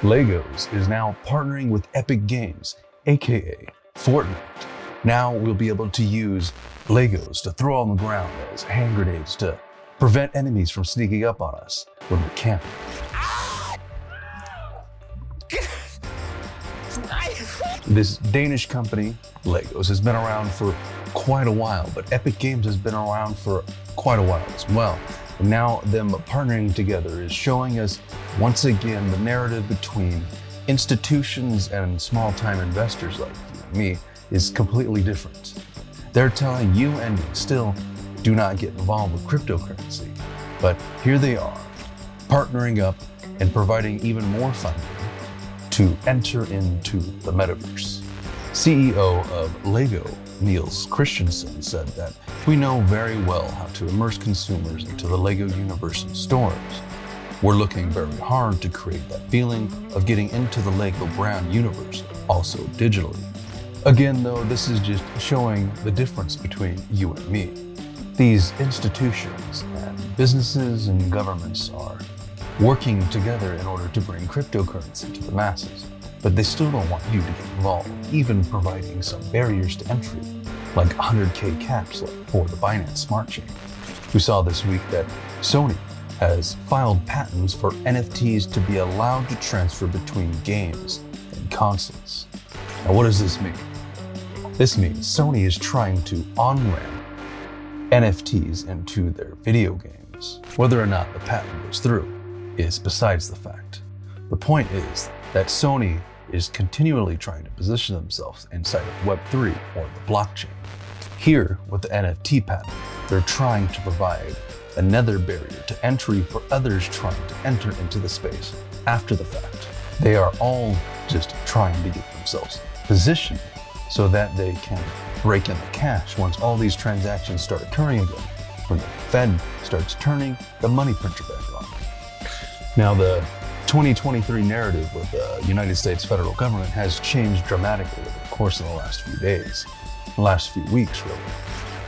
Legos is now partnering with Epic Games, aka Fortnite. Now we'll be able to use Legos to throw on the ground as hand grenades to prevent enemies from sneaking up on us when we're camping. This Danish company, Legos, has been around for quite a while, but Epic Games has been around for quite a while as well. And now them partnering together is showing us once again the narrative between institutions and small-time investors like you and me is completely different. They're telling you and me still do not get involved with cryptocurrency, but here they are, partnering up and providing even more funding to enter into the metaverse. CEO of Lego, Niels Christensen, said that we know very well how to immerse consumers into the Lego universe in stores. We're looking very hard to create that feeling of getting into the Lego brand universe, also digitally. Again, though, this is just showing the difference between you and me. These institutions and businesses and governments are working together in order to bring cryptocurrency to the masses, but they still don't want you to get involved, even providing some barriers to entry, like 100K caps for the Binance Smart Chain. We saw this week that Sony has filed patents for NFTs to be allowed to transfer between games and consoles. Now, what does this mean? This means Sony is trying to on-ramp NFTs into their video games. Whether or not the patent goes through is besides the fact. The point is that Sony is continually trying to position themselves inside of Web3 or the blockchain. Here, with the NFT patent, they're trying to provide another barrier to entry for others trying to enter into the space after the fact. They are all just trying to get themselves positioned so that they can rake in the cash once all these transactions start occurring again, when the Fed starts turning the money printer back on. Now, the 2023 narrative with the United States federal government has changed dramatically over the course of the last few days, the last few weeks really,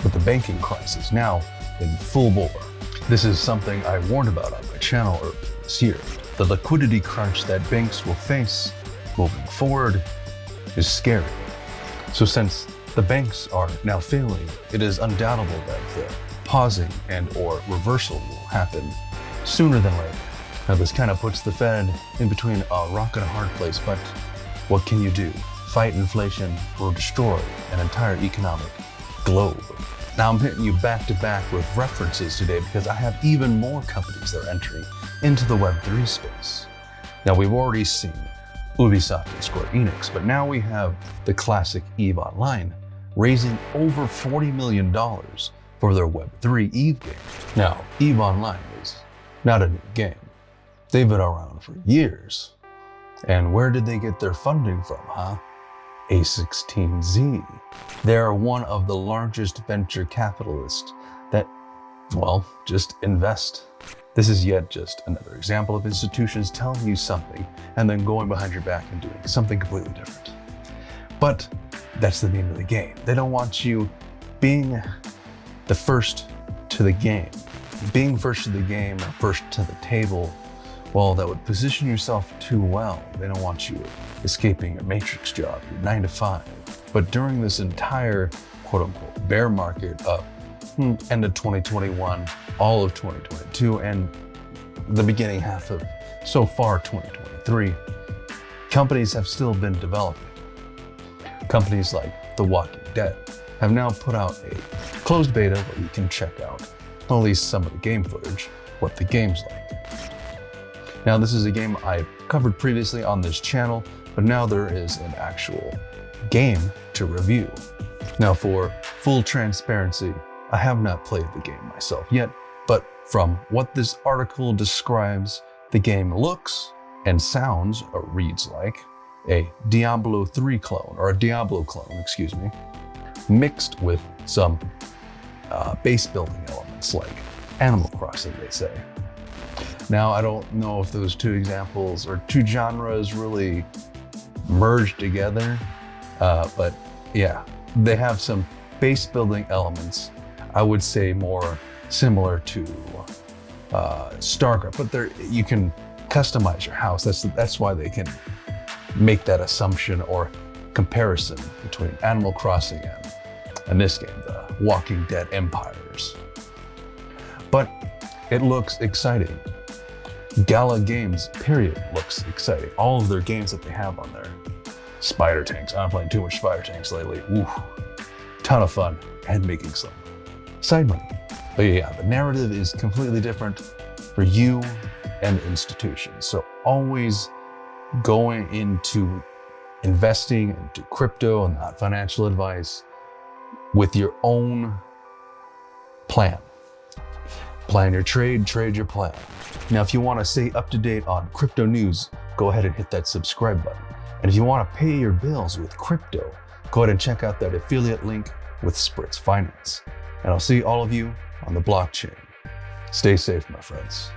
with the banking crisis now in full bore. This is something I warned about on my channel earlier this year. The liquidity crunch that banks will face moving forward is scary. So since the banks are now failing, it is undoubtable that the pausing and or reversal will happen sooner than later. Now this kind of puts the Fed in between a rock and a hard place, but what can you do? Fight inflation or destroy an entire economic globe. Now I'm hitting you back to back with references today because I have even more companies that are entering into the Web3 space. Now we've already seen Ubisoft and Square Enix, but now we have the classic EVE Online raising over $40 million for their Web3 EVE game. Now, EVE Online is not a new game. They've been around for years. And where did they get their funding from, huh? A16Z. They're one of the largest venture capitalists that, well, just invest. This is yet just another example of institutions telling you something and then going behind your back and doing something completely different. But that's the name of the game. They don't want you being the first to the game. Being first to the game or first to the table, well, that would position yourself too well. They don't want you escaping your matrix job, your 9 to 5. But during this entire quote unquote bear market of end of 2021, all of 2022, and the beginning half of so far 2023, companies have still been developing. Companies like The Walking Dead have now put out a closed beta where you can check out at least some of the game footage, what the game's like. Now, this is a game I've covered previously on this channel, but now there is an actual game to review. Now, for full transparency, I have not played the game myself yet, but from what this article describes, the game looks and sounds or reads like a Diablo 3 clone, or a Diablo clone, excuse me, mixed with some base building elements like Animal Crossing, they say. Now, I don't know if those two examples or two genres really merged together, but yeah, they have some base building elements, I would say more similar to StarCraft, but you can customize your house. That's why they can make that assumption or comparison between Animal Crossing and, in this game, the Walking Dead Empires. But it looks exciting. Gala Games, period, looks exciting. All of their games that they have on there. Spider Tanks. I'm playing too much Spider Tanks lately. Ooh, ton of fun and making some side money. But yeah, the narrative is completely different for you and institutions. So always going into investing into crypto and not financial advice with your own plan. Plan your trade, trade your plan. Now, if you want to stay up to date on crypto news, go ahead and hit that subscribe button. And if you want to pay your bills with crypto, go ahead and check out that affiliate link with Spritz Finance. And I'll see all of you on the blockchain. Stay safe, my friends.